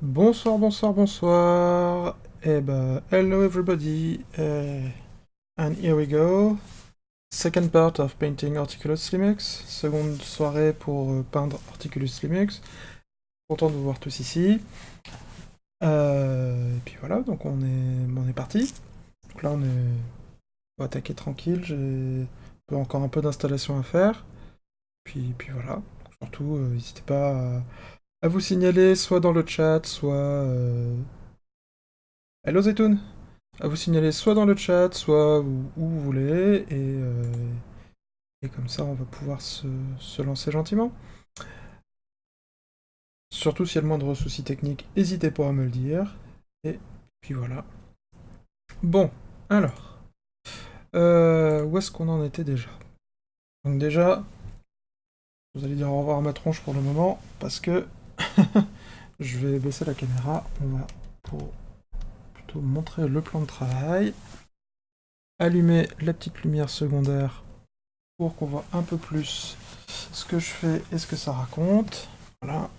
Bonsoir, bonsoir, bonsoir. Hello everybody. And here we go. Second part of painting Articulus Linux. Seconde soirée pour peindre Articulus Linux. Content de vous voir tous ici. Et puis voilà, donc on est parti. Donc là on va attaquer tranquille. J'ai encore un peu d'installation à faire. Puis voilà. Surtout, n'hésitez pas à vous signaler soit dans le chat, soit... Hello Zetoun! À vous signaler soit dans le chat, soit où vous voulez, et comme ça on va pouvoir se lancer gentiment. Surtout s'il y a le moindre souci technique, n'hésitez pas à me le dire. Et puis voilà. Bon, alors, où est-ce qu'on en était déjà? Donc déjà, vous allez dire au revoir à ma tronche pour le moment, parce que je vais baisser la caméra. On va pour plutôt montrer le plan de travail. Allumer la petite lumière secondaire pour qu'on voit un peu plus ce que je fais et ce que ça raconte. Voilà.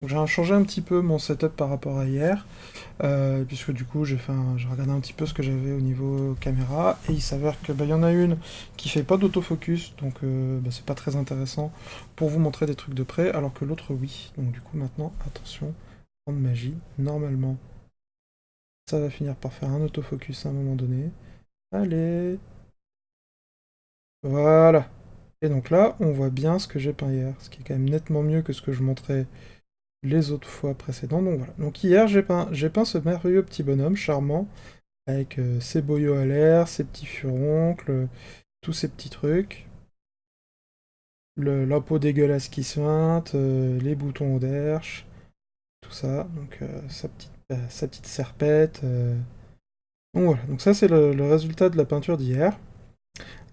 J'ai changé un petit peu mon setup par rapport à hier, puisque du coup j'ai regardé un petit peu ce que j'avais au niveau caméra, et il s'avère que y en a une qui fait pas d'autofocus, donc c'est pas très intéressant pour vous montrer des trucs de près, alors que l'autre oui. Donc du coup maintenant, attention, grande magie, normalement ça va finir par faire un autofocus à un moment donné. Allez, voilà. Et donc là, on voit bien ce que j'ai peint hier, ce qui est quand même nettement mieux que ce que je montrais les autres fois précédentes. Donc voilà. Donc hier, j'ai peint ce merveilleux petit bonhomme charmant, avec ses boyaux à l'air, ses petits furoncles, tous ces petits trucs. La peau dégueulasse qui suinte, les boutons d'herche, tout ça. Donc sa petite serpette. Donc voilà. Donc ça, c'est le résultat de la peinture d'hier.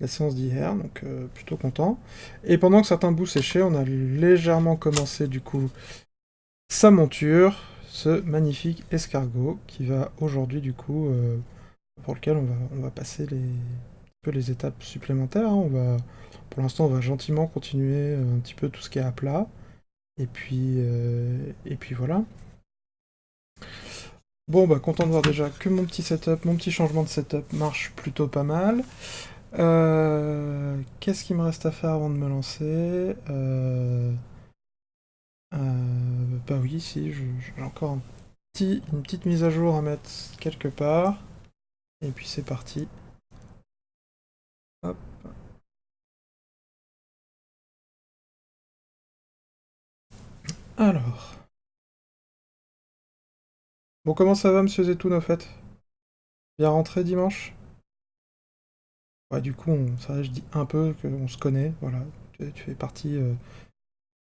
La séance d'hier, donc plutôt content. Et pendant que certains bouts séchaient, on a légèrement commencé du coup sa monture, ce magnifique escargot qui va aujourd'hui du coup pour lequel on va passer un peu les étapes supplémentaires, hein. Pour l'instant on va gentiment continuer un petit peu tout ce qui est à plat et puis voilà. Bon bah content de voir déjà que mon petit changement de setup marche plutôt pas mal. Qu'est-ce qu'il me reste à faire avant de me lancer? Bah oui, si, j'ai encore une petite mise à jour à mettre quelque part. Et puis c'est parti. Hop. Alors. Bon, comment ça va, monsieur Zetoun, au fait? Bien rentré dimanche? Ouais, du coup, c'est vrai, je dis un peu qu'on se connaît, voilà. Tu fais partie.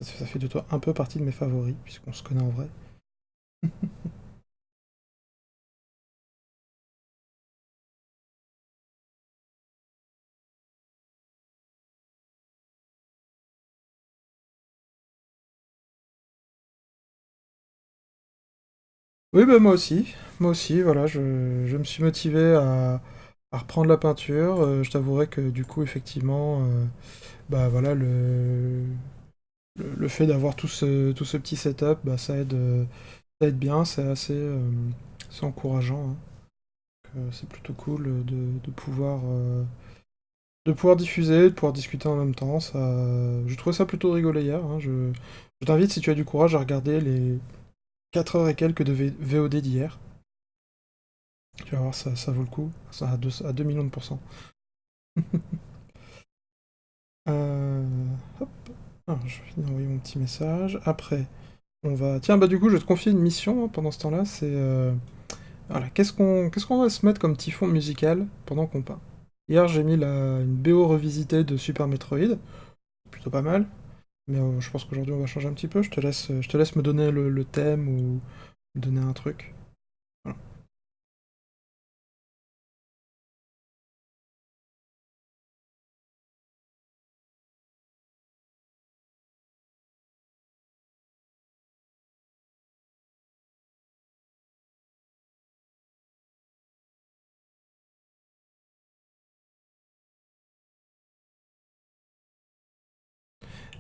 Ça fait de toi un peu partie de mes favoris, puisqu'on se connaît en vrai. Oui, bah moi aussi. Moi aussi, voilà, je me suis motivé à reprendre la peinture. Je t'avouerai que du coup, effectivement, bah voilà, le fait d'avoir tout ce petit setup, bah ça aide bien, c'est encourageant, hein. C'est plutôt cool de pouvoir diffuser, de pouvoir discuter en même temps. Ça, je trouvais ça plutôt rigolo hier, hein. Je t'invite, si tu as du courage, à regarder les 4 heures et quelques de VOD d'hier. Tu vas voir, ça vaut le coup. Ça à 2 millions de pourcents. Euh, Hop. Alors, je vais d'envoyer mon petit message. Après, on va... Tiens, bah du coup, je vais te confier une mission, hein, pendant ce temps-là. C'est... Voilà, qu'est-ce qu'on va se mettre comme petit fond musical pendant qu'on peint? Hier, j'ai mis une BO revisitée de Super Metroid. Plutôt pas mal. Mais je pense qu'aujourd'hui, on va changer un petit peu. Je te laisse me donner le thème ou me donner un truc. Voilà.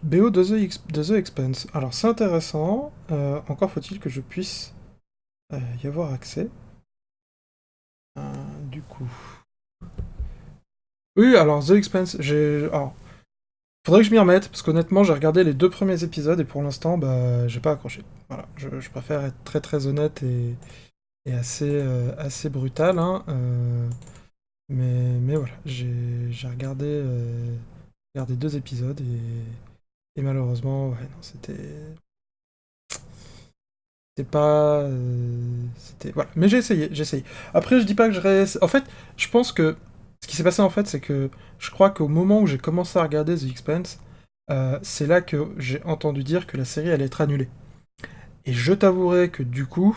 BO de The Expanse. Alors, c'est intéressant. Encore faut-il que je puisse y avoir accès. Du coup... Oui, alors The Expanse, Alors, faudrait que je m'y remette, parce qu'honnêtement, j'ai regardé les 2 premiers épisodes, et pour l'instant, bah, j'ai pas accroché. Voilà, je préfère être très très honnête et assez brutal, hein. Mais voilà, j'ai regardé 2 épisodes, et malheureusement, ouais, non, c'était pas... c'était... Voilà, mais j'ai essayé. Après, je dis pas que En fait, je pense que... Ce qui s'est passé, en fait, c'est que je crois qu'au moment où j'ai commencé à regarder The Expanse, c'est là que j'ai entendu dire que la série allait être annulée. Et je t'avouerai que du coup...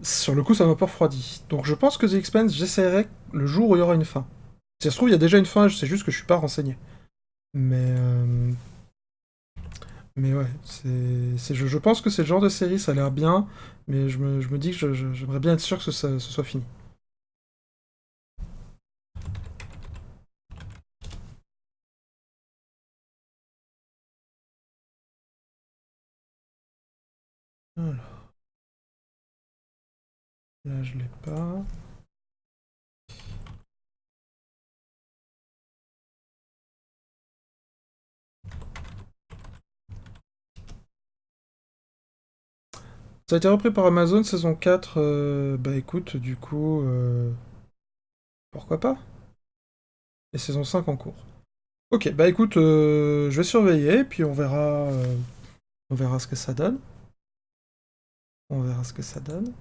sur le coup, ça m'a pas refroidi. Donc je pense que The Expanse, j'essaierai le jour où il y aura une fin. Si ça se trouve, il y a déjà une fin, c'est juste que je suis pas renseigné. Mais... Mais ouais, je pense que c'est le genre de série, ça a l'air bien, mais je me dis que j'aimerais bien être sûr que ce soit fini. Alors, là je l'ai pas. Ça a été repris par Amazon, saison 4. Bah écoute, du coup, pourquoi pas? Et saison 5 en cours. Ok, bah écoute, je vais surveiller, puis on verra ce que ça donne. On verra ce que ça donne.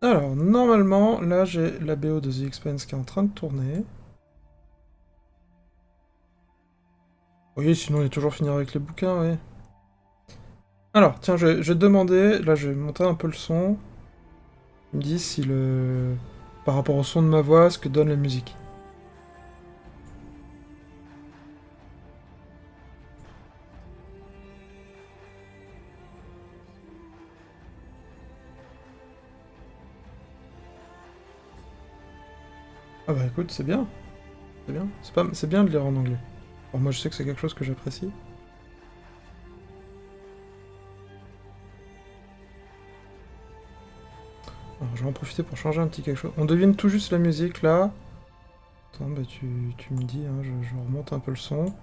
Alors, normalement, là j'ai la BO de The Expanse qui est en train de tourner. Oui, sinon il est toujours finir avec les bouquins, oui. Alors, tiens, je vais te demander, là je vais monter un peu le son. Tu me dis si le... Par rapport au son de ma voix, ce que donne la musique. Ah bah écoute, c'est bien. C'est bien. C'est bien de lire en anglais. Alors moi je sais que c'est quelque chose que j'apprécie. Alors je vais en profiter pour changer un petit quelque chose. On devine tout juste la musique là. Attends, bah tu me dis, hein, je remonte un peu le son.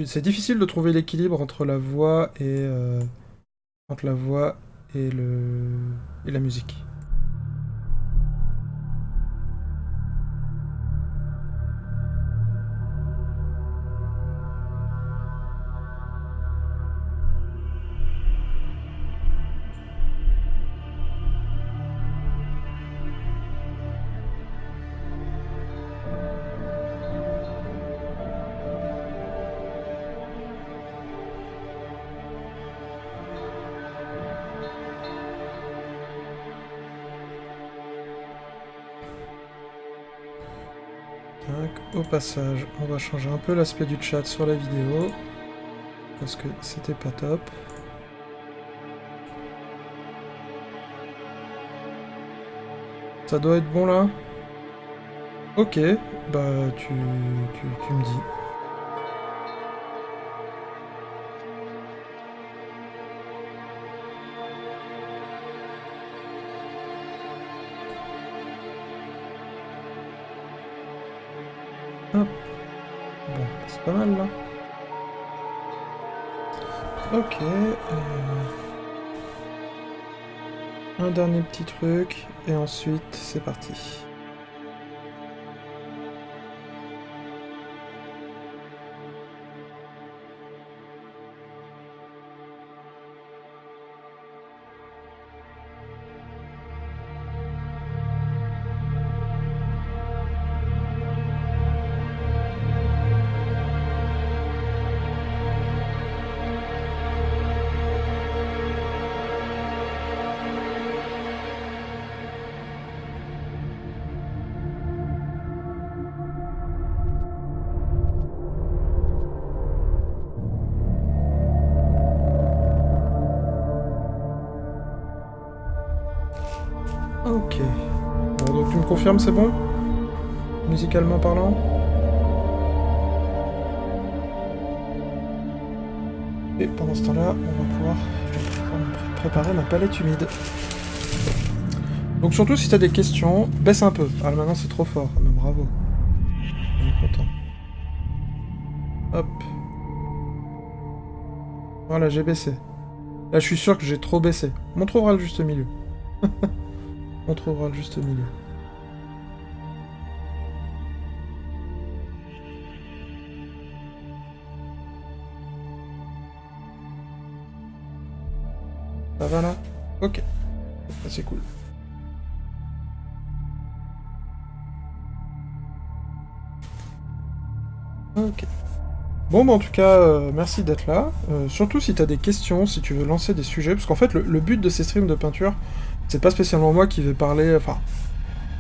C'est difficile de trouver l'équilibre entre la voix entre la voix et la musique. Tac. Au passage, on va changer un peu l'aspect du chat sur la vidéo. Parce que c'était pas top. Ça doit être bon là? Ok, bah tu me dis. Hop. Bon, c'est pas mal là. Ok. Un dernier petit truc, et ensuite c'est parti. Ok. Bon, donc tu me confirmes, c'est bon? Musicalement parlant? Et pendant ce temps-là, je vais pouvoir préparer ma palette humide. Donc surtout si t'as des questions, baisse un peu. Ah maintenant c'est trop fort, mais bravo. On est content. Hop. Voilà, j'ai baissé. Là je suis sûr que j'ai trop baissé. On trouvera le juste milieu. On trouvera le juste milieu. Ça va là? Ok. C'est cool. Ok. Bon, bah en tout cas, merci d'être là. Surtout si t'as des questions, si tu veux lancer des sujets, parce qu'en fait, le but de ces streams de peinture, c'est pas spécialement moi qui vais parler, enfin,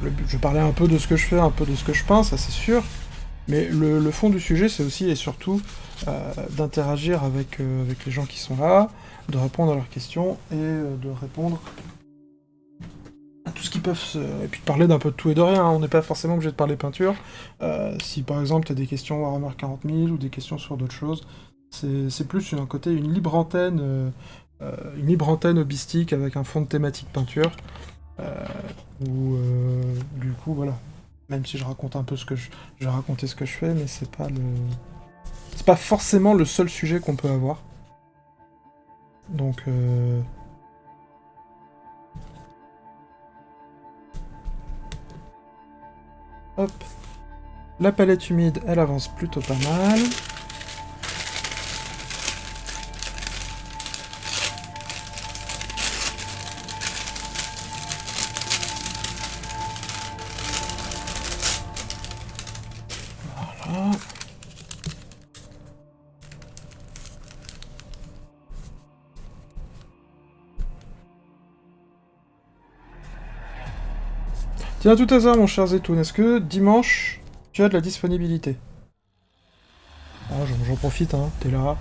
le but, je vais parler un peu de ce que je fais, un peu de ce que je peins, ça c'est sûr, mais le fond du sujet, c'est aussi et surtout d'interagir avec les gens qui sont là, de répondre à leurs questions, et de répondre à tout ce qu'ils peuvent et puis de parler d'un peu de tout et de rien, hein. On n'est pas forcément obligé de parler peinture. Si par exemple tu as des questions Warhammer 40 000 ou des questions sur d'autres choses, c'est plus un côté, une libre antenne hobbyistique avec un fond de thématique peinture, où du coup voilà, même si je raconte un peu ce que je vais raconter ce que je fais, mais c'est pas forcément le seul sujet qu'on peut avoir. Donc hop, la palette humide, elle avance plutôt pas mal. Voilà. Tiens, à tout hasard, mon cher Zetoun, est-ce que dimanche, tu as de la disponibilité? Ah, j'en profite, hein, t'es là.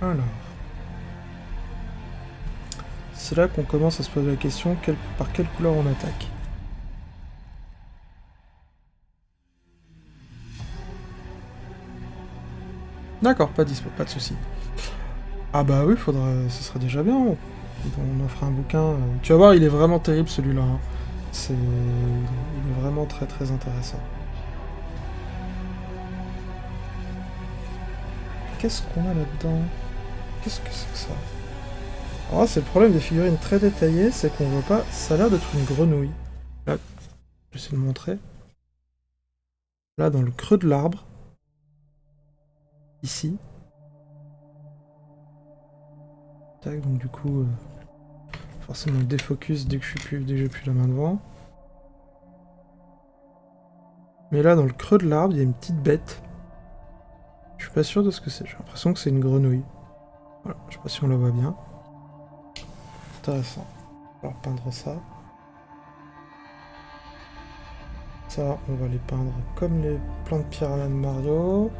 Alors. C'est là qu'on commence à se poser la question, par quelle couleur on attaque? D'accord, pas dispo, pas de soucis. Ah bah oui, ce serait déjà bien. On offre un bouquin. Tu vas voir, il est vraiment terrible celui-là, hein. Il est vraiment très très intéressant. Qu'est-ce qu'on a là-dedans? Qu'est-ce que c'est que ça? Ah, c'est le problème des figurines très détaillées, c'est qu'on voit pas. Ça a l'air d'être une grenouille. Là, j'essaie de montrer. Là, dans le creux de l'arbre. Ici. Tac, donc du coup, forcément défocus dès que j'ai plus la main devant. Mais là, dans le creux de l'arbre, il y a une petite bête. Je suis pas sûr de ce que c'est. J'ai l'impression que c'est une grenouille. Voilà, je sais pas si on la voit bien. Intéressant. On va peindre ça. Ça, on va les peindre comme les plans de Piranha de Mario.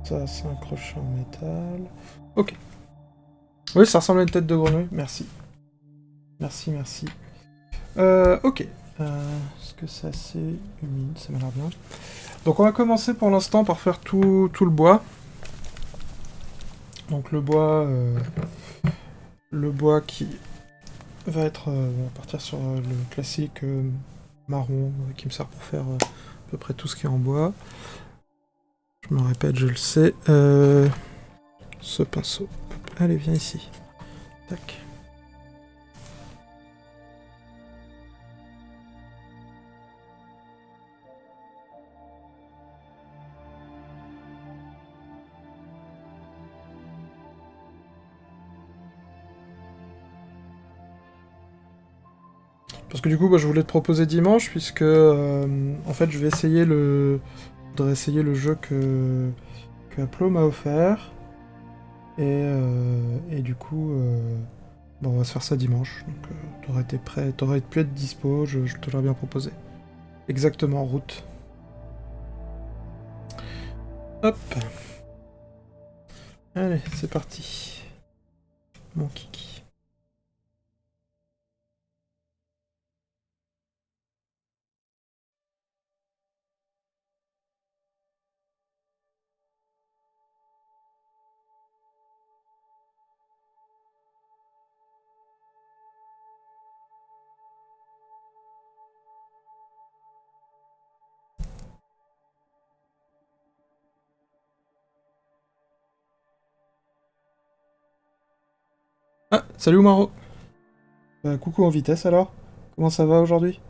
Ça, c'est un crochet en métal. Ok. Oui, ça ressemble à une tête de grenouille. Merci. Merci, merci. Ok. Est-ce que c'est assez humide? Ça m'a l'air bien. Donc on va commencer pour l'instant par faire tout le bois. Donc le bois qui va être... on va partir sur le classique marron qui me sert pour faire à peu près tout ce qui est en bois. Je me répète, je le sais. Ce pinceau. Allez, viens ici. Tac. Parce que du coup, bah, je voulais te proposer dimanche, puisque en fait, je vais essayer le... Je voudrais essayer le jeu que Aplo m'a offert. Et du coup, bon, on va se faire ça dimanche. Donc t'aurais été prêt, t'aurais pu être dispo, je te l'aurais bien proposé. Exactement, en route. Hop. Allez, c'est parti. Mon kiki. Ah, salut Oumaro. Bah, coucou en vitesse alors. Comment ça va aujourd'hui?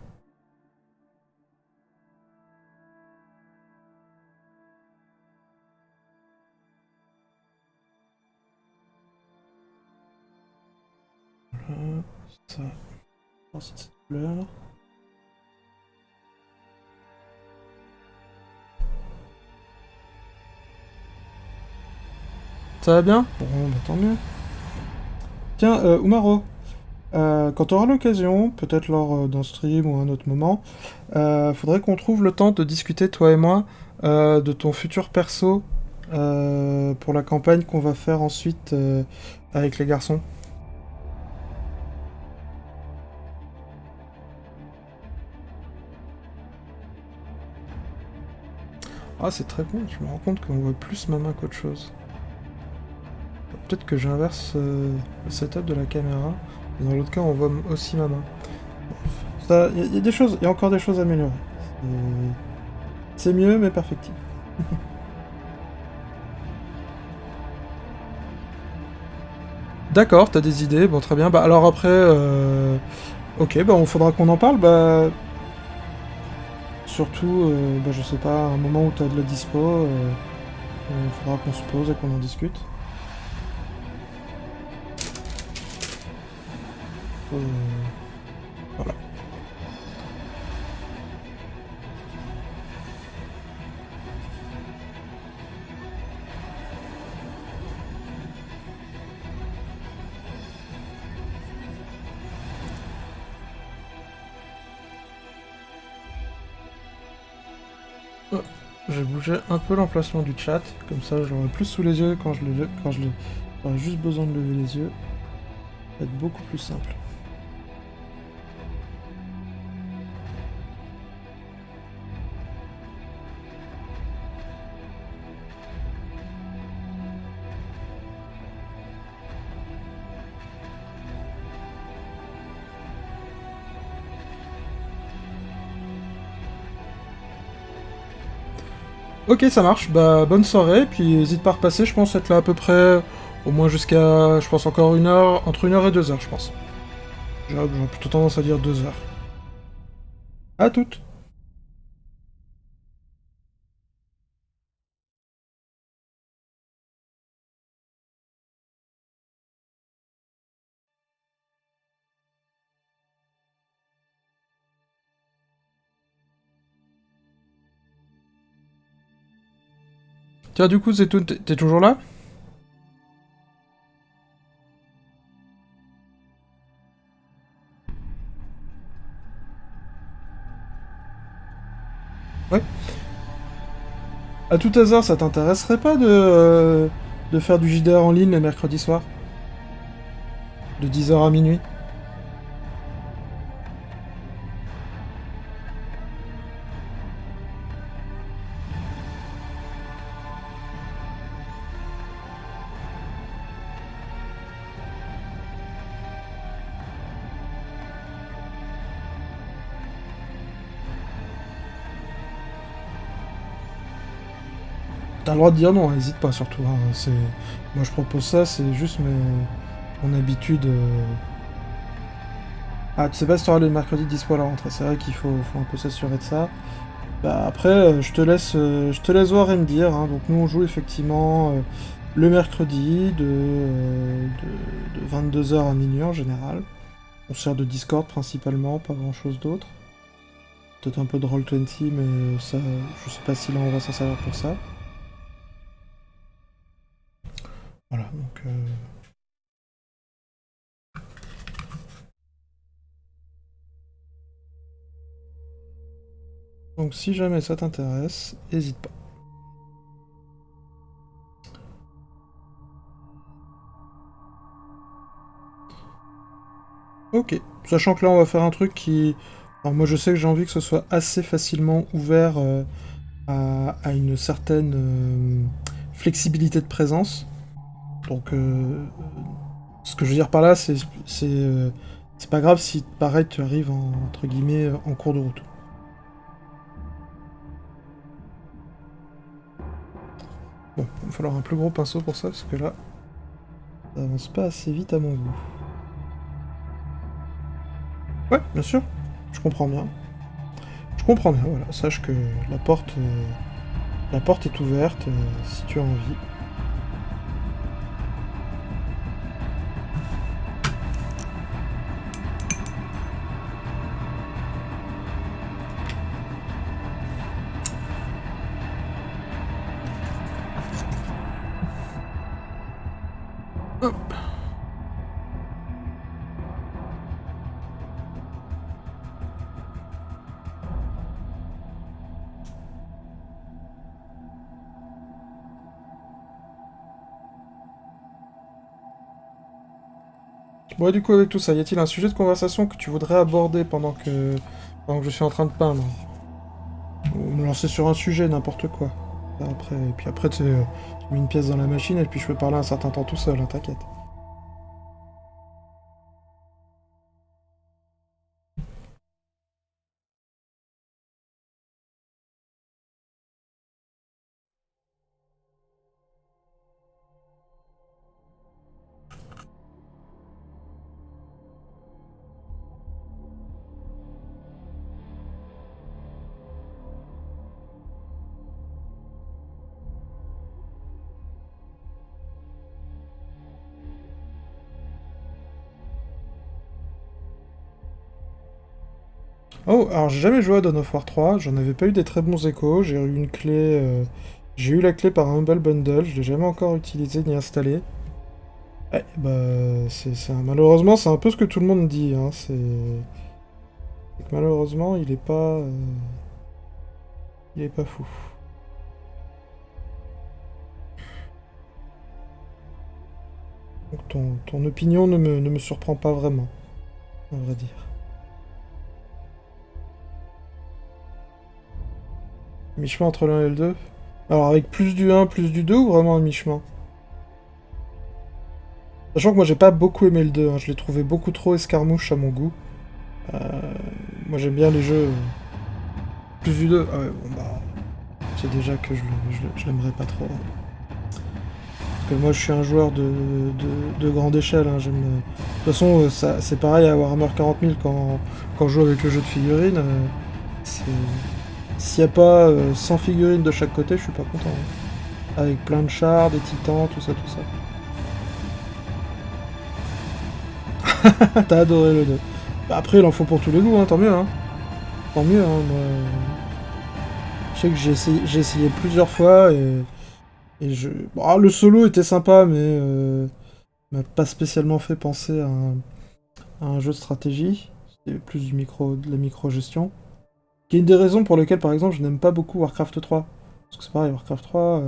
Voilà, ça. Ensuite cette couleur. Ça va bien? Bon, bah tant mieux. Tiens, Oumaro, quand tu auras l'occasion, peut-être lors d'un stream ou un autre moment, faudrait qu'on trouve le temps de discuter, toi et moi, de ton futur perso pour la campagne qu'on va faire ensuite avec les garçons. Ah, c'est très bon, je me rends compte qu'on voit plus ma main qu'autre chose. Peut-être que j'inverse le setup de la caméra, et dans l'autre cas, on voit aussi ma main. Ça, y a des choses, il y a encore des choses à améliorer. C'est mieux, mais perfectible. D'accord, t'as des idées, bon très bien. Bah alors après, ok, bah on faudra qu'on en parle. Bah surtout, bah, je sais pas, un moment où t'as de la dispo, faudra qu'on se pose et qu'on en discute. Euh, voilà. Oh, j'ai bougé un peu l'emplacement du chat, comme ça je l'aurai plus sous les yeux quand j'aurai juste besoin de lever les yeux. Ça va être beaucoup plus simple. Ok, ça marche. Bah, bonne soirée, puis n'hésite pas à repasser, je pense être là à peu près, au moins jusqu'à, je pense encore 1 heure, entre 1 heure et 2 heures, je pense. J'aurais plutôt tendance à dire 2 heures. À toutes. Tiens, du coup, Zetoun, t'es toujours là? Ouais. À tout hasard, ça t'intéresserait pas de faire du JDR en ligne les mercredis soirs? De 10 heures à minuit? T'as le droit de dire non, hésite pas surtout. Hein. Moi je propose ça, c'est juste mon habitude. Ah, tu sais pas si t'auras le mercredi dispo à la rentrée, c'est vrai qu'il faut un peu s'assurer de ça. Bah après, je te laisse voir et me dire. Hein. Donc nous on joue effectivement le mercredi de 22 heures à minuit en général. On sert de Discord principalement, pas grand chose d'autre. Peut-être un peu de Roll20, mais ça, je sais pas si là on va s'en servir pour ça. Voilà, donc... Donc si jamais ça t'intéresse, n'hésite pas. Ok, sachant que là on va faire un truc qui... Alors moi je sais que j'ai envie que ce soit assez facilement ouvert à une certaine flexibilité de présence. Donc ce que je veux dire par là, c'est pas grave si pareil tu arrives entre guillemets en cours de route. Bon, il va falloir un plus gros pinceau pour ça parce que là, ça avance pas assez vite à mon goût. Ouais, bien sûr, je comprends bien. Je comprends bien, voilà. Sache que la porte est ouverte si tu as envie. Hop. Bon, et du coup, avec tout ça, y a-t-il un sujet de conversation que tu voudrais aborder pendant que je suis en train de peindre? Ou me lancer sur un sujet, n'importe quoi. Après, et puis après, tu mets une pièce dans la machine et puis je peux parler un certain temps tout seul, hein, t'inquiète. Oh, alors j'ai jamais joué à Dawn of War 3, j'en avais pas eu des très bons échos, j'ai eu une clé... J'ai eu la clé par un Humble Bundle, je l'ai jamais encore utilisé ni installé. Ouais, bah, malheureusement, c'est un peu ce que tout le monde dit, hein, c'est que malheureusement, il est pas fou. Donc ton opinion ne me surprend pas vraiment, à vrai dire. Mi-chemin entre l'un et le 2. Alors avec plus du 1, plus du 2 ou vraiment un mi-chemin? Sachant que moi j'ai pas beaucoup aimé le 2, hein, je l'ai trouvé beaucoup trop escarmouche à mon goût. Euh, Moi j'aime bien les jeux plus du 2. Ah ouais, bon bah... C'est déjà que je l'aimerais pas trop, hein. Parce que moi je suis un joueur de grande échelle, hein, j'aime... De toute façon, c'est pareil à Warhammer 40 000 quand je joue avec le jeu de figurines. C'est... S'il n'y a pas 100 figurines de chaque côté, je suis pas content, hein. Avec plein de chars, des titans, tout ça, tout ça. T'as adoré le 2. Bah, après, il en faut pour tous les goûts, hein, tant mieux, hein. Tant mieux, hein, moi... Je sais que j'ai essayé plusieurs fois et je... Bon, le solo était sympa, mais m'a pas spécialement fait penser à un jeu de stratégie. C'était plus de la micro-gestion. Qui est une des raisons pour lesquelles, par exemple, je n'aime pas beaucoup Warcraft 3. Parce que c'est pareil, Warcraft 3,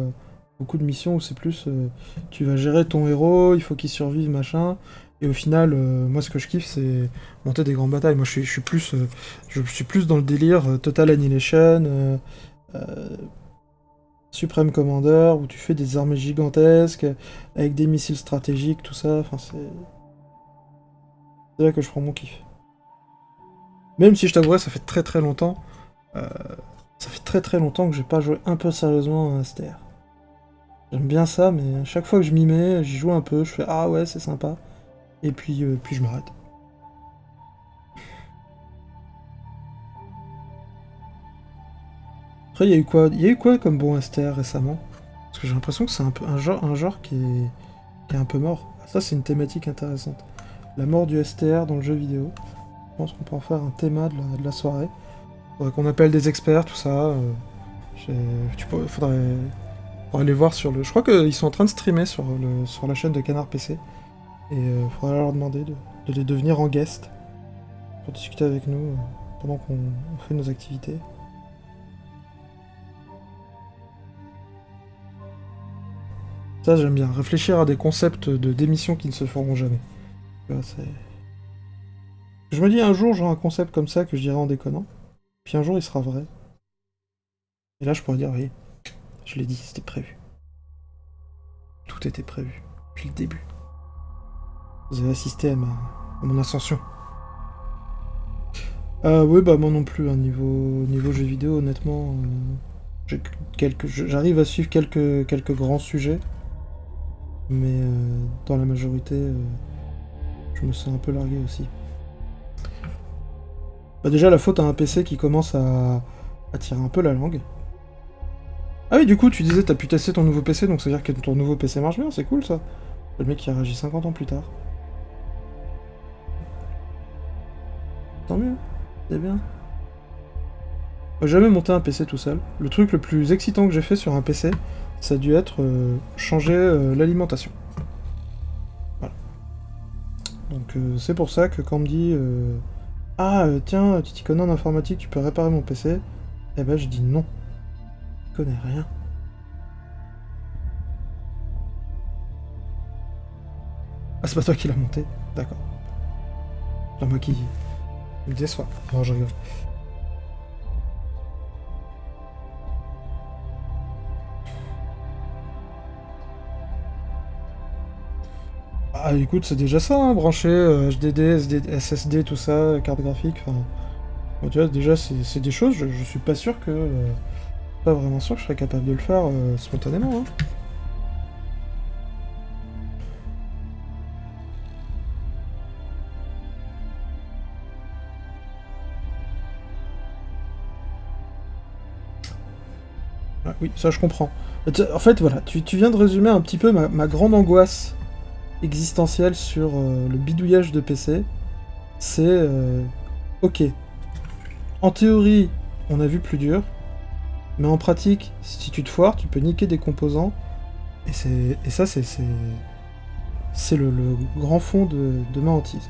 beaucoup de missions où c'est plus... tu vas gérer ton héros, il faut qu'il survive, machin. Et au final, moi, ce que je kiffe, c'est monter des grandes batailles. Moi, je suis plus dans le délire Total Annihilation, euh, Supreme Commander, où tu fais des armées gigantesques, avec des missiles stratégiques, tout ça. Enfin, c'est là que je prends mon kiff. Même si je t'avouerais, ça fait très très longtemps. euh, Ça fait très très longtemps que j'ai pas joué un peu sérieusement à un STR. J'aime bien ça, mais à chaque fois que je m'y mets, j'y joue un peu, je fais ah ouais, c'est sympa. Et puis je m'arrête. Après, il y a eu quoi comme bon STR récemment? Parce que j'ai l'impression que c'est un peu un genre qui est un peu mort. Ça, c'est une thématique intéressante. La mort du STR dans le jeu vidéo. Je pense qu'on peut en faire un thème de la soirée. Faudrait qu'on appelle des experts, tout ça. Faudrait... Pour aller voir sur le... Je crois qu'ils sont en train de streamer sur la chaîne de Canard PC. Et faudra leur demander de venir en guest pour discuter avec nous pendant qu'on fait nos activités. Ça, j'aime bien. Réfléchir à des concepts d'émissions qui ne se feront jamais. Tu vois, je me dis un jour, j'aurai un concept comme ça que je dirai en déconnant. Puis un jour, il sera vrai. Et là, je pourrais dire, oui, je l'ai dit, c'était prévu. Tout était prévu. Depuis le début. Vous avez assisté à mon ascension. Oui, bah moi non plus, hein, niveau jeux vidéo, honnêtement, j'arrive à suivre quelques grands sujets, mais dans la majorité, je me sens un peu largué aussi. Bah déjà, la faute à un PC qui commence à tirer un peu la langue. Ah oui, du coup, tu disais, t'as pu tester ton nouveau PC, donc ça veut dire que ton nouveau PC marche bien, c'est cool ça. Le mec qui a réagi 50 ans plus tard. Tant mieux, c'est bien. J'ai jamais monté un PC tout seul. Le truc le plus excitant que j'ai fait sur un PC, ça a dû être changer l'alimentation. Voilà. Donc c'est pour ça que quand on me dit ah tiens, tu t'y connais en informatique, tu peux réparer mon PC, eh ben je dis non. Je connais rien. Ah c'est pas toi qui l'as monté. D'accord. C'est moi qui me déçoit. Non, je rigole. Ah écoute, c'est déjà ça, hein, brancher HDD, SSD, tout ça, carte graphique, enfin... bon, tu vois, déjà c'est des choses, je suis pas sûr que... pas vraiment sûr que je serais capable de le faire spontanément, hein. Ah, oui, ça je comprends. En fait, voilà, tu viens de résumer un petit peu ma grande angoisse existentielle sur le bidouillage de PC. C'est... ok, en théorie, on a vu plus dur, mais en pratique, si tu te foires, tu peux niquer des composants, et ça, c'est le grand fond de ma hantise.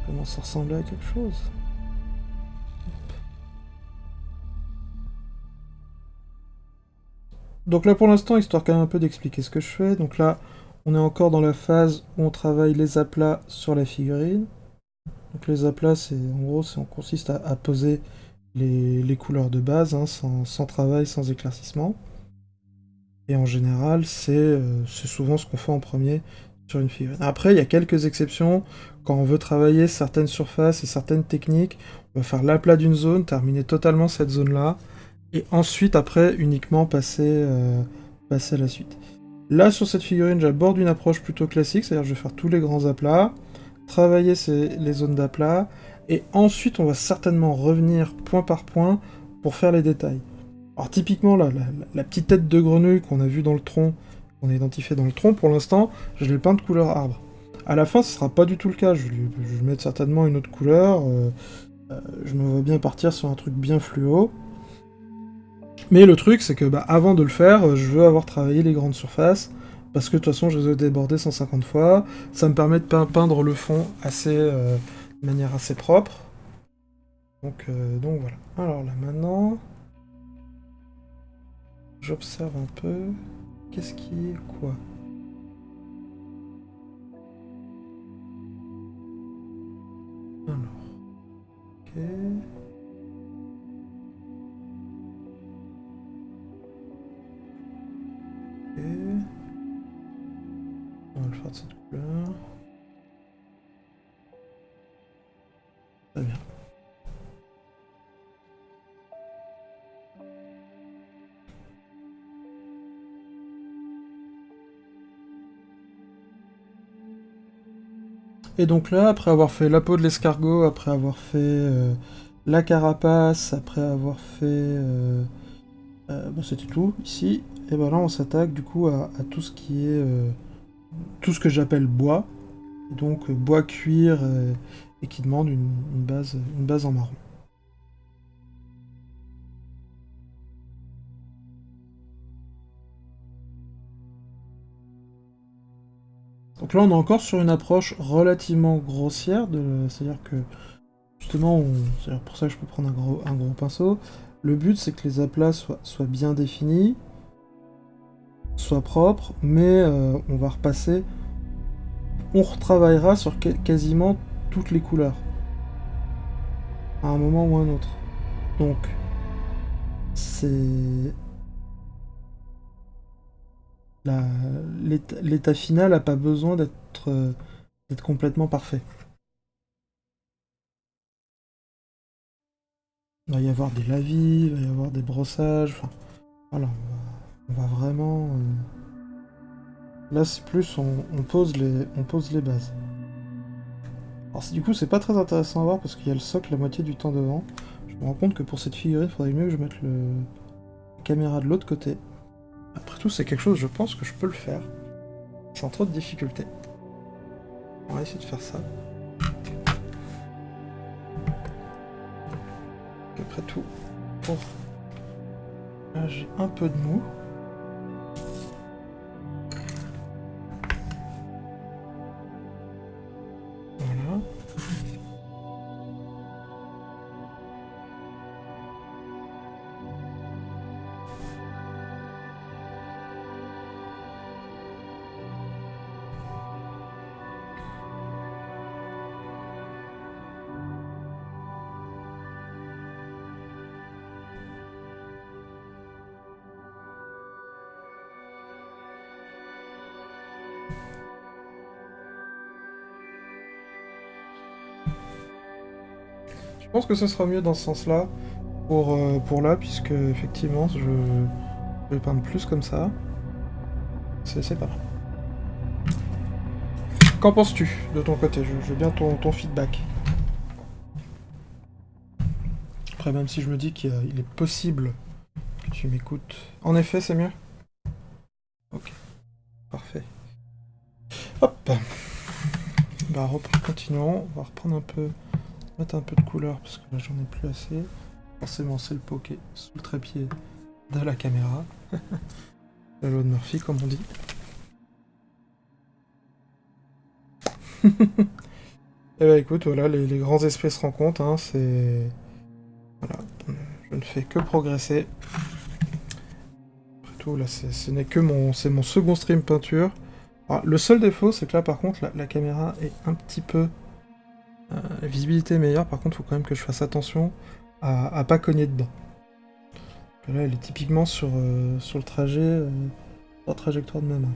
Comment ça ressemblait à quelque chose? Donc là, pour l'instant, histoire quand même un peu d'expliquer ce que je fais, donc là, on est encore dans la phase où on travaille les aplats sur la figurine. Donc les aplats, c'est en gros, on consiste à poser les couleurs de base, hein, sans travail, sans éclaircissement. Et en général, c'est souvent ce qu'on fait en premier sur une figurine. Après, il y a quelques exceptions. Quand on veut travailler certaines surfaces et certaines techniques, on va faire l'aplat d'une zone, terminer totalement cette zone-là, et ensuite, après, uniquement passer à la suite. Là, sur cette figurine, j'aborde une approche plutôt classique, c'est-à-dire que je vais faire tous les grands aplats, travailler les zones d'aplat, et ensuite, on va certainement revenir point par point pour faire les détails. Alors typiquement, la petite tête de grenouille qu'on a vue dans le tronc, qu'on a identifiée dans le tronc, pour l'instant, je l'ai peint de couleur arbre. À la fin, ce sera pas du tout le cas, je vais mettre certainement une autre couleur, je me vois bien partir sur un truc bien fluo. Mais le truc, c'est que bah, avant de le faire, je veux avoir travaillé les grandes surfaces, parce que de toute façon, je les ai débordées 150 fois, ça me permet de peindre le fond de manière assez propre. Donc voilà. Alors là, maintenant... J'observe un peu. Qu'est-ce qui est quoi? Alors, ok. On va le faire de cette couleur. Très bien. Et donc là, après avoir fait la peau de l'escargot, après avoir fait la carapace, après avoir fait... bon, c'était tout ici. Et ben là, on s'attaque du coup à tout ce qui est... tout ce que j'appelle bois. Donc bois cuir et qui demande une base en marron. Donc là, on est encore sur une approche relativement grossière, c'est-à-dire que justement, c'est pour ça que je peux prendre un gros pinceau. Le but, c'est que les aplats soient bien définis, soient propres, mais on va repasser, on retravaillera sur quasiment toutes les couleurs, à un moment ou un autre. Donc, c'est... L'état final n'a pas besoin d'être complètement parfait. Il va y avoir des lavis, il va y avoir des brossages, enfin, voilà, on va vraiment... Là, c'est plus, on pose les bases. Alors du coup, c'est pas très intéressant à voir parce qu'il y a le socle la moitié du temps devant. Je me rends compte que pour cette figurine, il faudrait mieux que je mette la caméra de l'autre côté. Après tout, c'est quelque chose, je pense que je peux le faire. Sans trop de difficultés. On va essayer de faire ça. Après tout, pour... Là, j'ai un peu de mou. Voilà. Je pense que ce sera mieux dans ce sens-là pour là, puisque effectivement, je vais peindre plus comme ça. C'est pas mal. Qu'en penses-tu de ton côté? Je veux bien ton feedback. Après, même si je me dis qu'il est possible que tu m'écoutes. En effet, c'est mieux? Ok, parfait. Hop. Bah, continuons. On va reprendre un peu... Mettre un peu de couleur, parce que là, j'en ai plus assez. Forcément, c'est le pot qui est sous le trépied de la caméra. La loi de Murphy, comme on dit. Et bah écoute, voilà, les grands esprits se rencontrent, hein, c'est... Voilà, je ne fais que progresser. Après tout, là, ce n'est que c'est mon second stream peinture. Alors, le seul défaut, c'est que là, par contre, la caméra est un petit peu... la visibilité est meilleure, par contre, il faut quand même que je fasse attention à pas cogner dedans. Là, elle est typiquement sur le trajet, la trajectoire de ma main.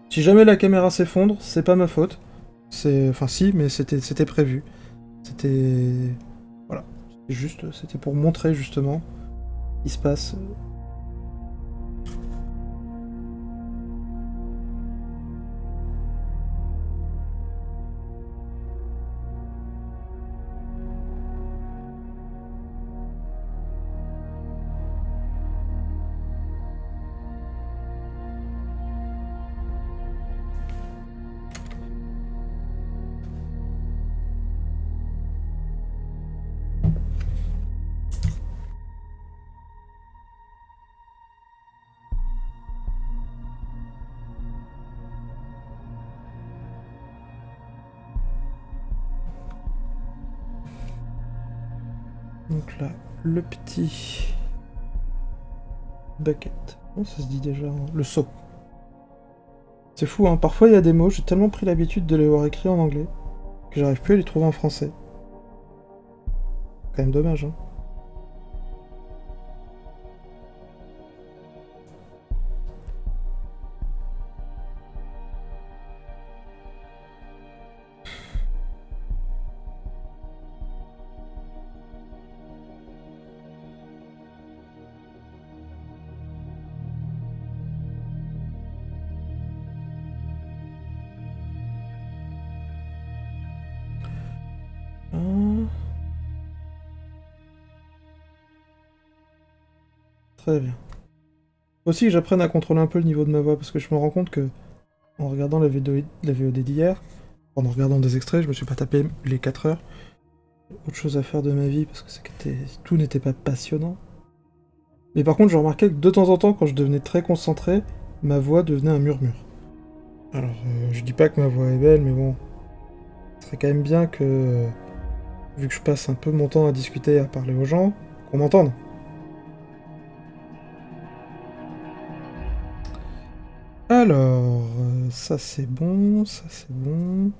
Si jamais la caméra s'effondre, c'est pas ma faute. Enfin si, mais c'était prévu. C'était... Voilà. C'était pour montrer justement ce qui se passe. Donc là, le petit bucket. Oh, ça se dit déjà, hein. Le seau. C'est fou, hein. Parfois il y a des mots, j'ai tellement pris l'habitude de les voir écrits en anglais que j'arrive plus à les trouver en français. Quand même dommage, hein. Très bien. Faut aussi que j'apprenne à contrôler un peu le niveau de ma voix, parce que je me rends compte que, en regardant la VOD d'hier, en regardant des extraits, je me suis pas tapé les 4 heures. Autre chose à faire de ma vie, parce que tout n'était pas passionnant. Mais par contre, je remarquais que de temps en temps, quand je devenais très concentré, ma voix devenait un murmure. Alors, je dis pas que ma voix est belle, mais bon, ce serait quand même bien que, vu que je passe un peu mon temps à discuter et à parler aux gens, qu'on m'entende. Alors, ça c'est bon, ça c'est bon.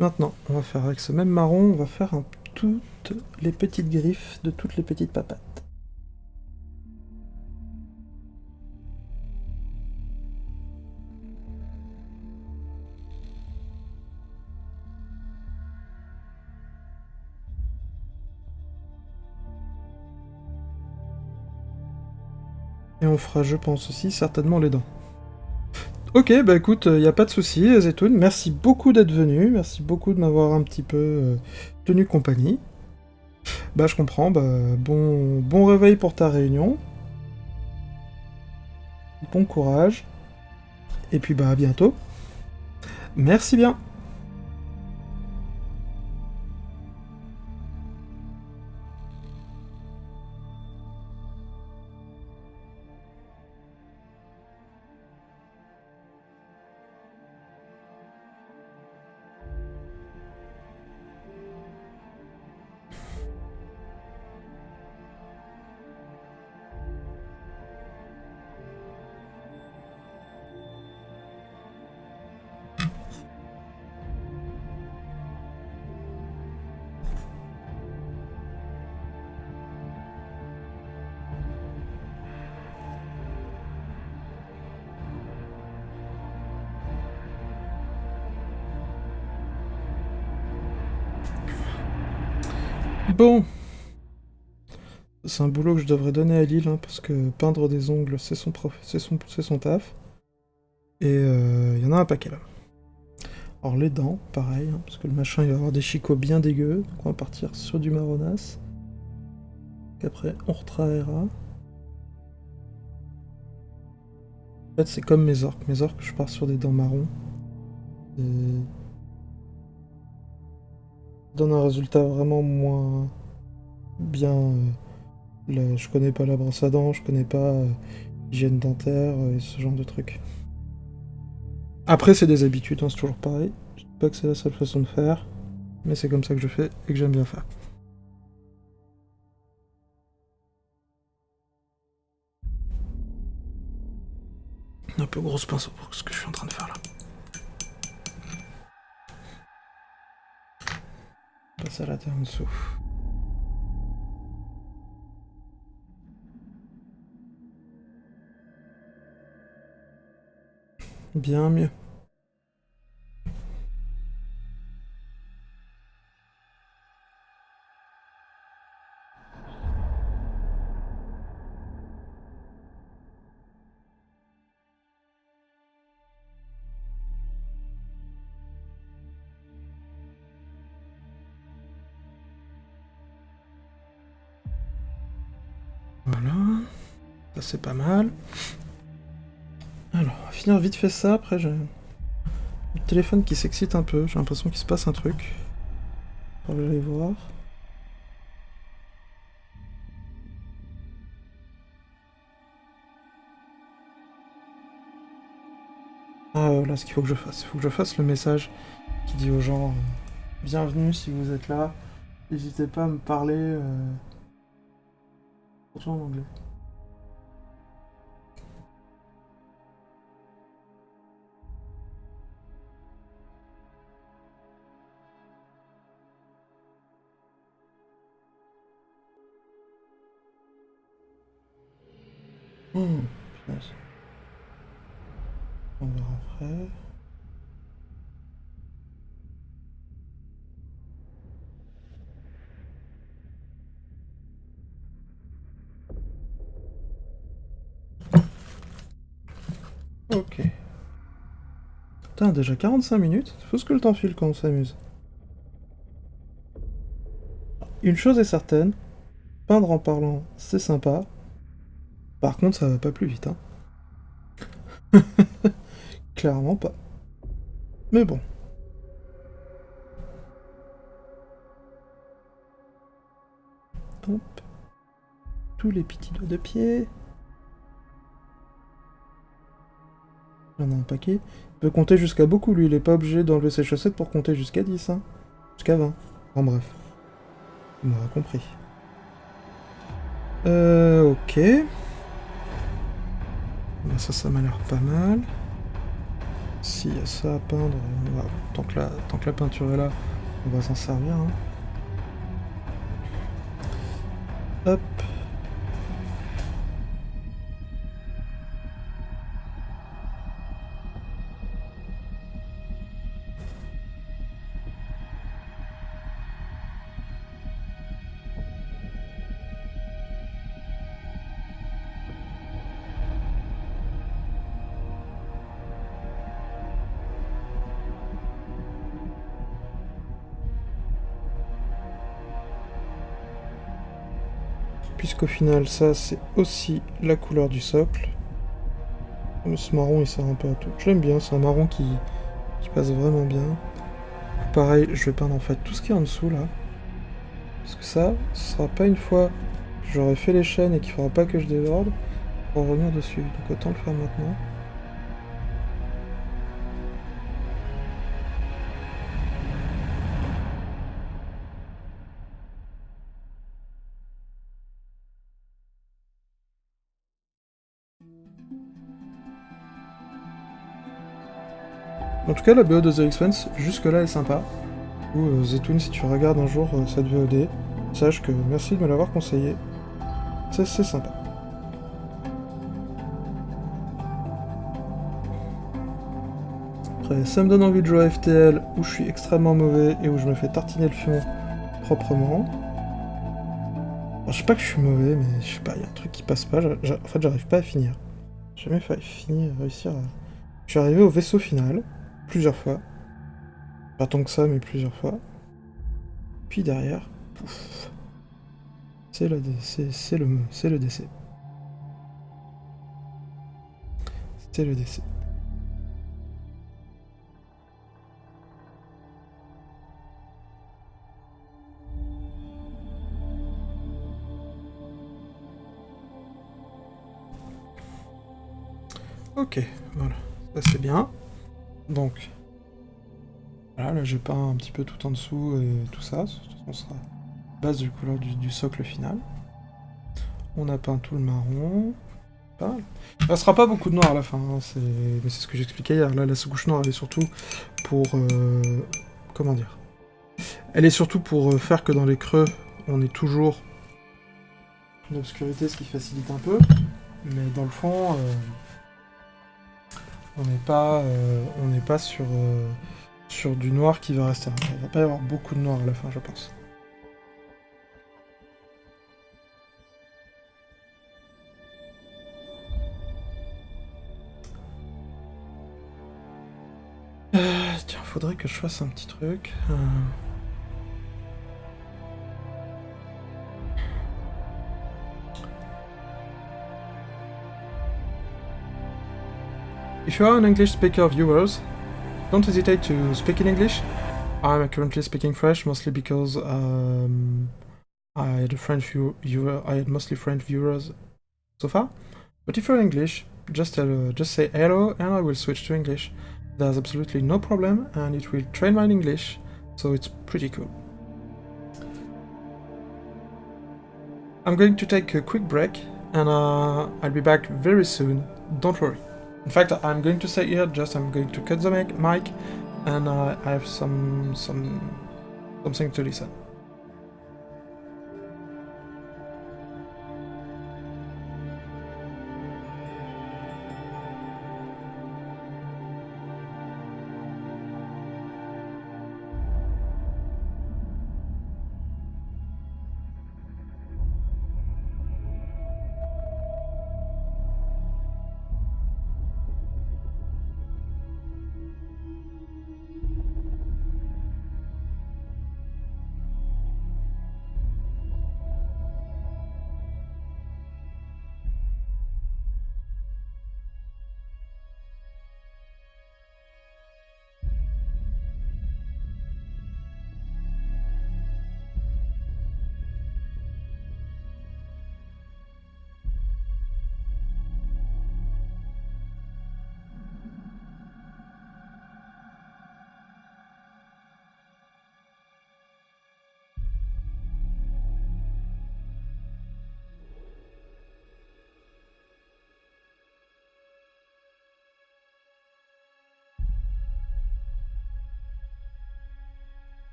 Maintenant, on va faire avec ce même marron, on va faire toutes les petites griffes de toutes les petites papates. Et on fera, je pense aussi, certainement les dents. Ok, bah écoute, y a pas de souci, Zetoun, merci beaucoup d'être venu, merci beaucoup de m'avoir un petit peu tenu compagnie. Bah je comprends, bah bon réveil pour ta réunion, bon courage, et puis bah à bientôt. Merci bien. Bon, c'est un boulot que je devrais donner à Lille, hein, parce que peindre des ongles, c'est son taf. Et il y en a un paquet là. Alors les dents, pareil, hein, parce que le machin il va avoir des chicots bien dégueux, donc on va partir sur du marronasse. Qu'après on retravaillera. En fait c'est comme mes orques je pars sur des dents marron. Et ça donne un résultat vraiment moins bien. Là, je connais pas la brosse à dents, je connais pas l'hygiène dentaire et ce genre de trucs. Après c'est des habitudes, hein, c'est toujours pareil. Je dis pas que c'est la seule façon de faire, mais c'est comme ça que je fais et que j'aime bien faire. Un peu grosse pinceau pour ce que je suis en train de faire là. Passe à la terre en dessous. Bien mieux. Voilà. Ça c'est pas mal. Alors, on va finir vite fait ça, après j'ai le téléphone qui s'excite un peu, j'ai l'impression qu'il se passe un truc. On va aller voir. Ah là, ce qu'il faut que je fasse. Il faut que je fasse le message qui dit aux gens bienvenue si vous êtes là. N'hésitez pas à me parler. Surtout en anglais. Punaise. On verra après. Ok. Putain, déjà 45 minutes. Faut ce que le temps file quand on s'amuse. Une chose est certaine, peindre en parlant, c'est sympa. Par contre, ça va pas plus vite, hein. Clairement pas. Mais bon. Hop. Tous les petits doigts de pied. Il y en a un paquet. Il peut compter jusqu'à beaucoup, lui. Il est pas obligé d'enlever ses chaussettes pour compter jusqu'à 10, hein. Jusqu'à 20. En bref. Il m'aura compris. Ok. Bah, ça m'a l'air pas mal. S'il y a ça à peindre, tant que la peinture est là, on va s'en servir, hein. Hop. Puisqu'au final, ça, c'est aussi la couleur du socle. Ce marron, il sert un peu à tout. Je l'aime bien, c'est un marron qui passe vraiment bien. Pareil, je vais peindre en fait tout ce qui est en dessous, là. Parce que ça, ce sera pas une fois que j'aurai fait les chaînes et qu'il faudra pas que je déborde pour revenir dessus. Donc autant le faire maintenant. En tout cas, la BO de The Expanse, jusque-là, est sympa. Ou Zetoun, si tu regardes un jour cette VOD, sache que merci de me l'avoir conseillé. C'est sympa. Après, ça me donne envie de jouer à FTL, où je suis extrêmement mauvais et où je me fais tartiner le fion proprement. Alors, je sais pas que je suis mauvais, mais je sais pas, il y a un truc qui passe pas. En fait, j'arrive pas à finir. J'ai jamais réussir à... Je suis arrivé au vaisseau final, plusieurs fois. Pas tant que ça, mais plusieurs fois. Puis derrière, pouf, c'est le décès. C'est le décès. Ok, voilà, ça c'est bien. Donc, voilà, là j'ai peint un petit peu tout en dessous et tout ça. De toute façon, ce sera base du couleur du socle final. On a peint tout le marron. Pas mal. Ça sera pas beaucoup de noir à la fin, hein, mais c'est ce que j'expliquais hier. Là, la sous-couche noire, elle est surtout pour... comment dire? Elle est surtout pour faire que dans les creux, on ait toujours une obscurité, ce qui facilite un peu. Mais dans le fond, on n'est pas sur du noir qui va rester. Il va pas y avoir beaucoup de noir à la fin, je pense. Tiens, faudrait que je fasse un petit truc. If you are an English speaker viewers, don't hesitate to speak in English. I'm currently speaking French mostly because I had I had mostly French viewers so far. But if you're English, just say hello and I will switch to English. There's absolutely no problem and it will train my English, so it's pretty cool. I'm going to take a quick break and I'll be back very soon, don't worry. In fact, I'm going to say here, I'm going to cut the mic and I have something to listen.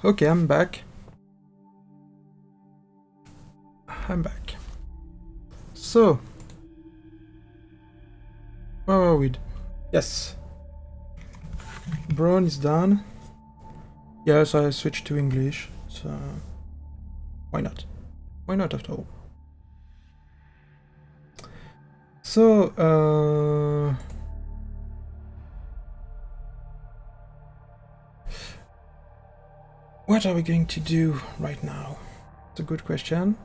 Okay, I'm back. I'm back. So, where are we? Yes. Brown is done. Yes, I switched to English, so why not? Why not after all? So, what are we going to do right now? It's a good question.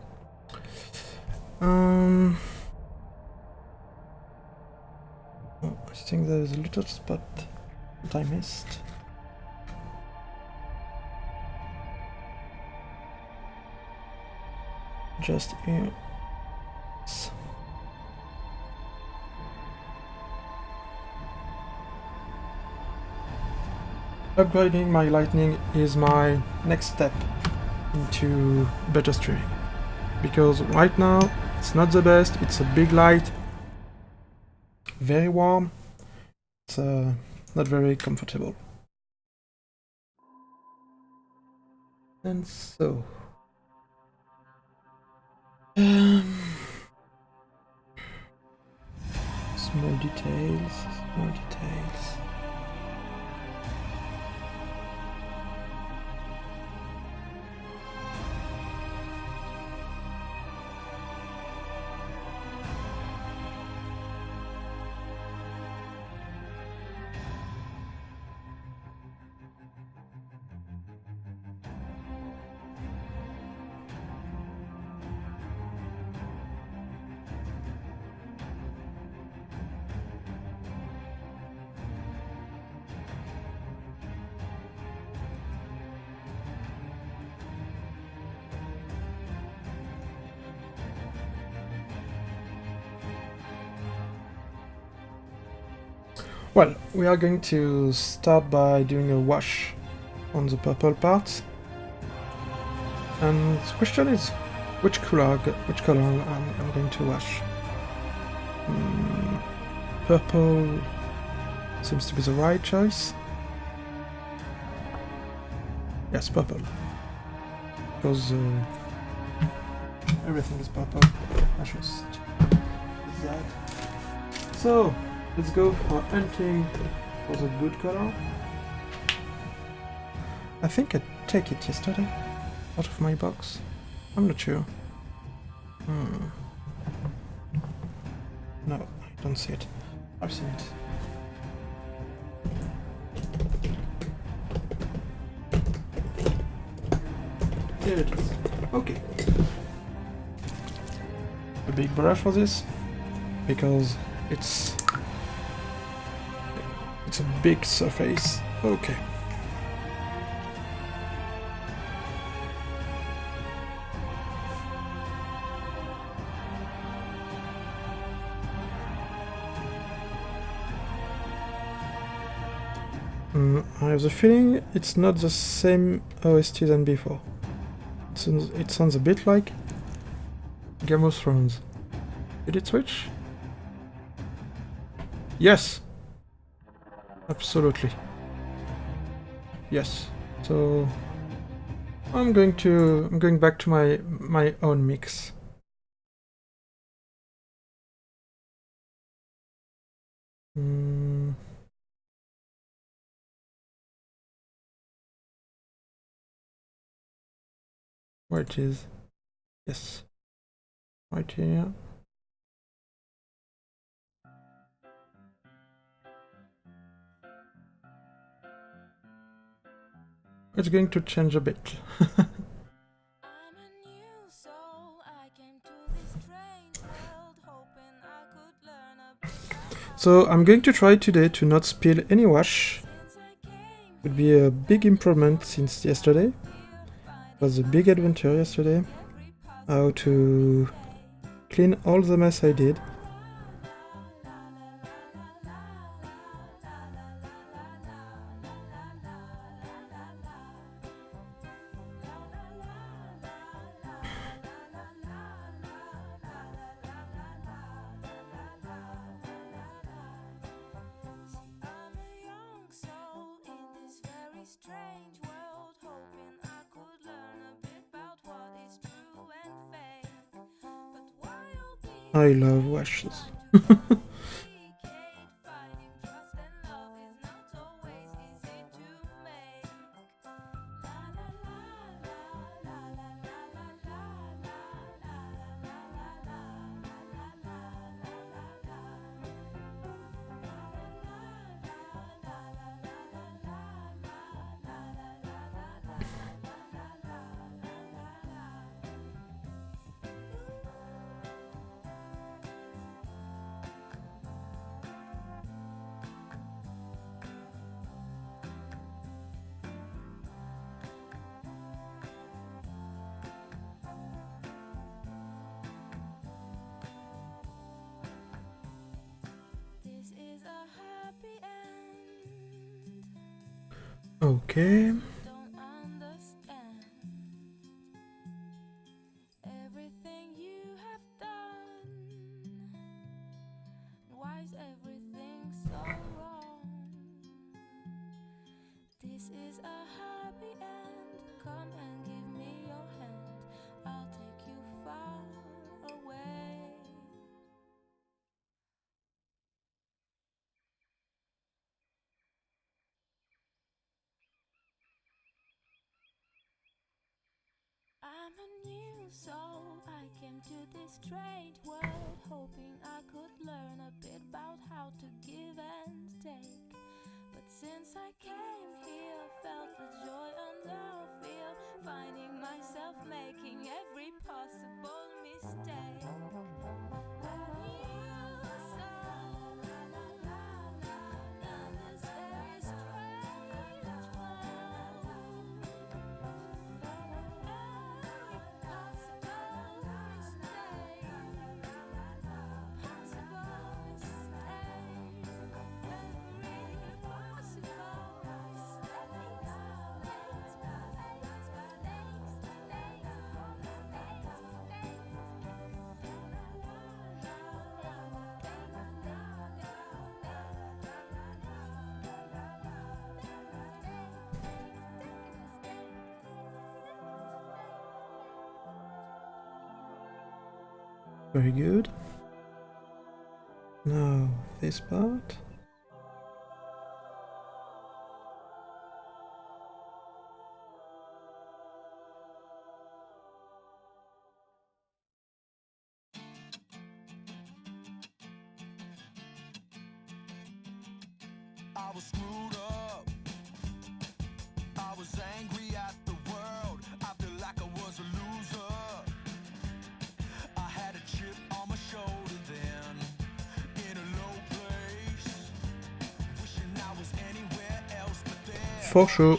Oh, I think there's a little spot that I missed. Just here. Upgrading my lightning is my next step into better streaming. Because right now, it's not the best, it's a big light, very warm, it's not very comfortable. And so... small details, small details. Well, we are going to start by doing a wash on the purple parts. And the question is, which color I'm going to wash? Purple seems to be the right choice. Yes, purple. Because everything is purple. I should use that. So, let's go for hunting for the good color. I think I took it yesterday out of my box. I'm not sure. No, I don't see it. I've seen it. There it is. Okay. A big brush for this because it's a big surface. Okay. I have the feeling it's not the same OST than before. It sounds a bit like Game of Thrones. Did it switch? Yes! Absolutely. Yes. So I'm going back to my own mix. Where it is? Yes. Right here. It's going to change a bit. So I'm going to try today to not spill any wash. Would be a big improvement since yesterday. It was a big adventure yesterday. How to clean all the mess I did. I love washes. Okay. I'm a new soul, I came to this strange world, hoping I could learn a bit about how to give and take. But since I came here, felt the joy and love feel, finding myself making every possible mistake. A new soul, la la la la, in this very strange world. Very good. Now this part. I was screwed up. I was angry at the world. I feel like I was a loser. I had a chip on my shoulder then, in a low place, wishing I was anywhere else but there. For sure,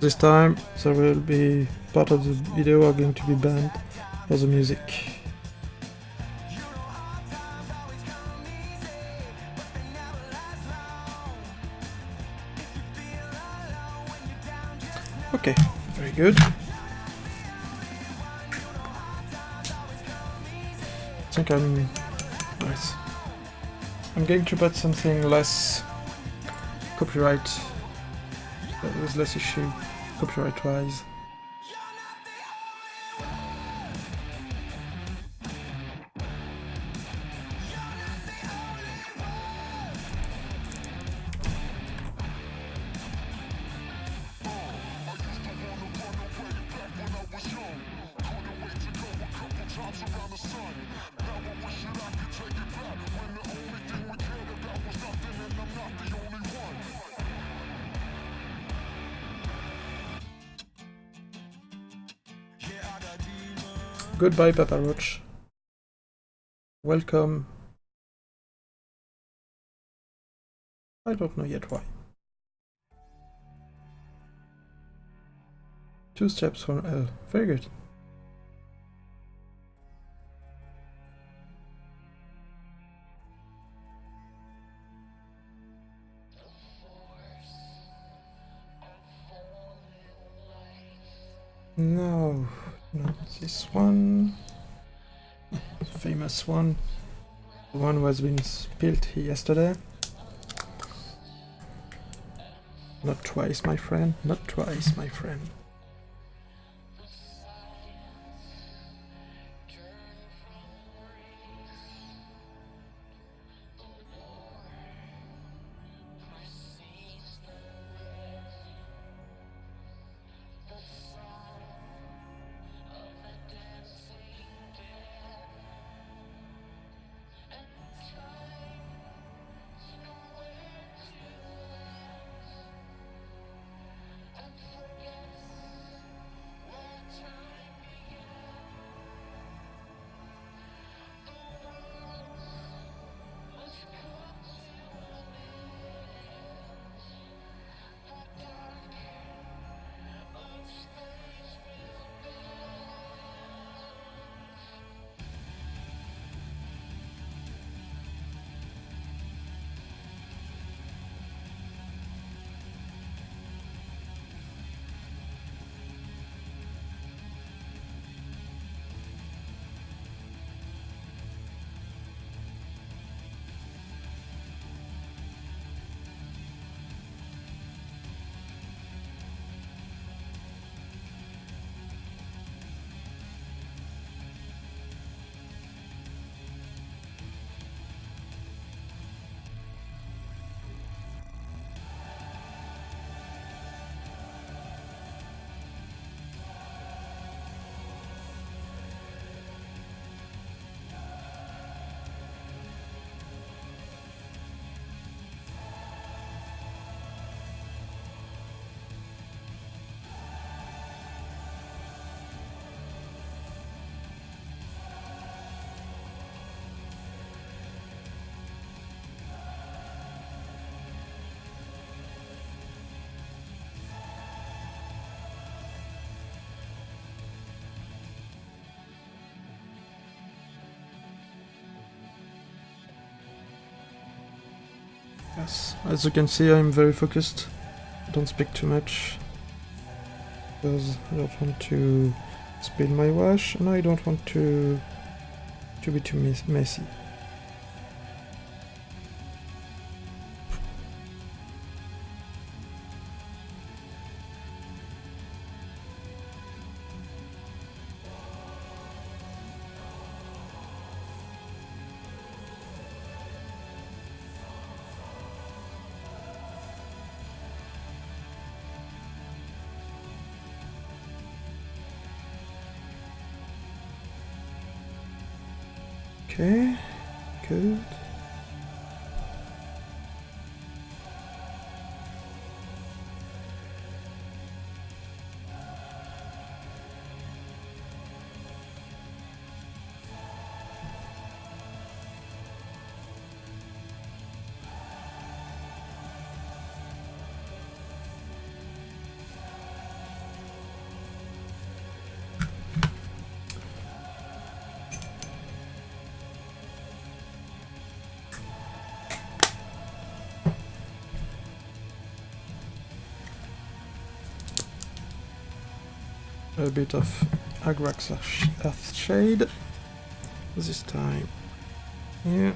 this time there will be part of the video are going to be banned for the music. Okay, very good. I think I'm nice. I'm going to put something less copyright, with less issue copyright-wise. Goodbye, Papa Roach. Welcome. I don't know yet why. 2 steps from L. Very good. No, not this one. The famous one. The one who has been spilled yesterday. Not twice, my friend. Not twice, my friend. Yes, as you can see, I'm very focused. Don't speak too much because I don't want to spill my wash, and I don't want to be too messy. Okay, good. A bit of Agrax Earthshade this time. Yeah.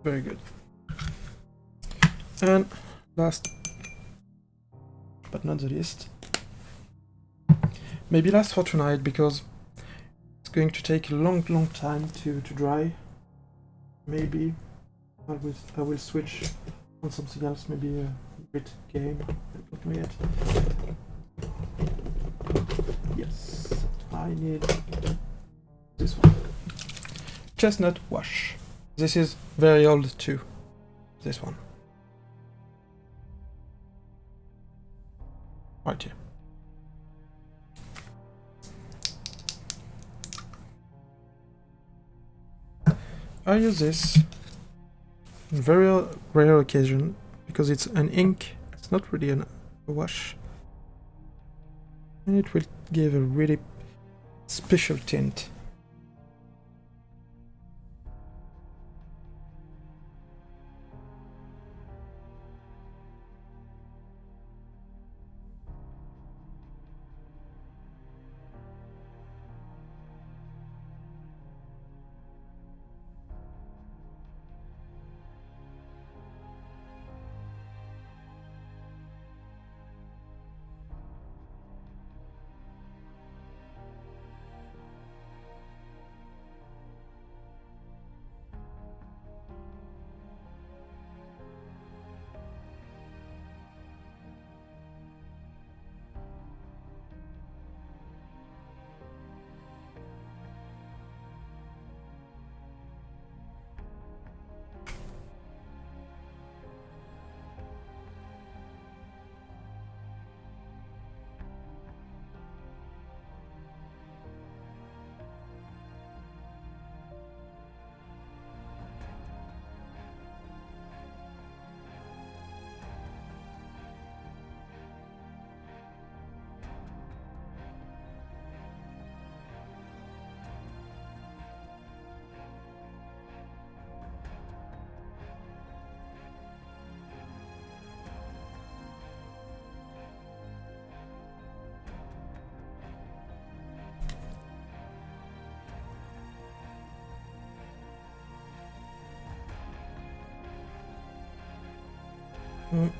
Very good. And last but not the least, maybe last for tonight because it's going to take a long time to dry. Maybe I will switch on something else, maybe a bit game. I don't know yet. Yes, I need this one. Chestnut wash. This is very old too. This one. Right here. I use this on very rare occasion because it's an ink. It's not really a wash. And it will give a really special tint. Mm.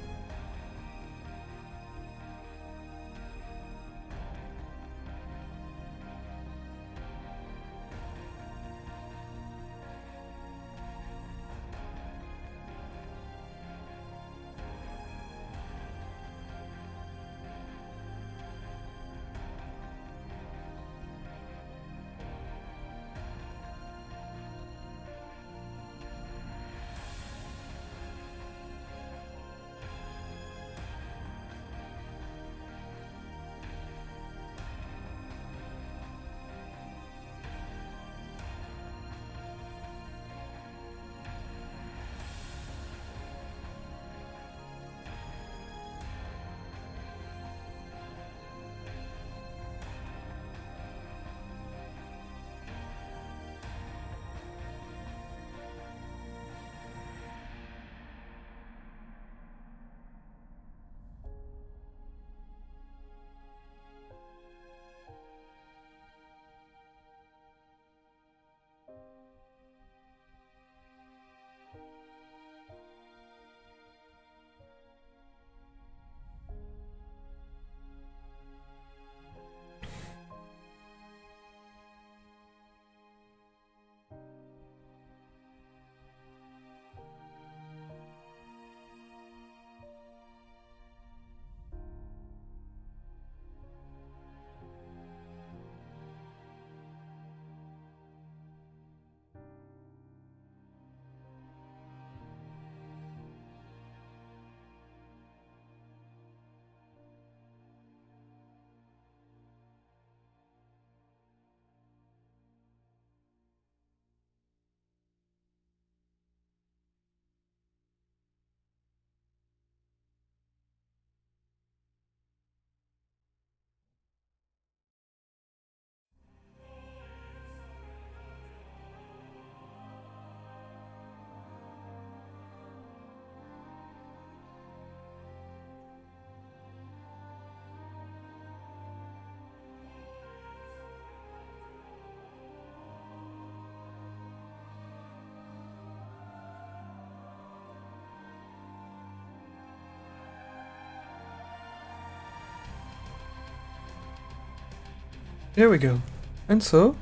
here we go. And so,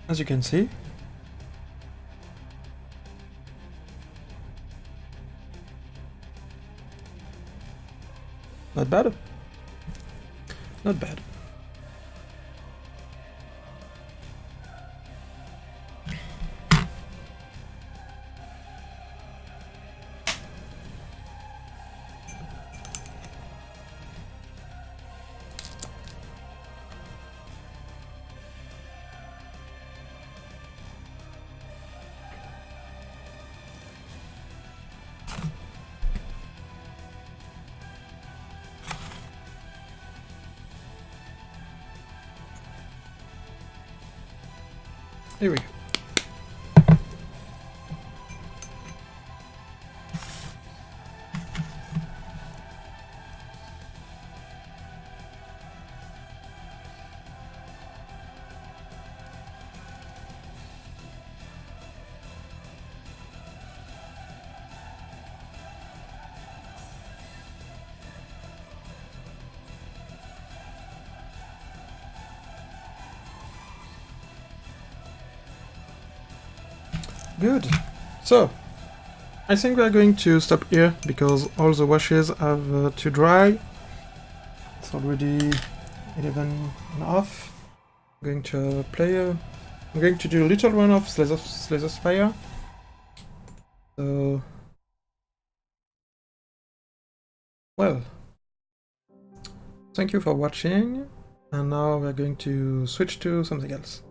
as you can see, not bad. Not bad. Here we go. Good. So, I think we are going to stop here because all the washes have to dry. It's already 11 and a half. I'm going to I'm going to do a little run of Slither Spire. So, well, thank you for watching, and now we're going to switch to something else.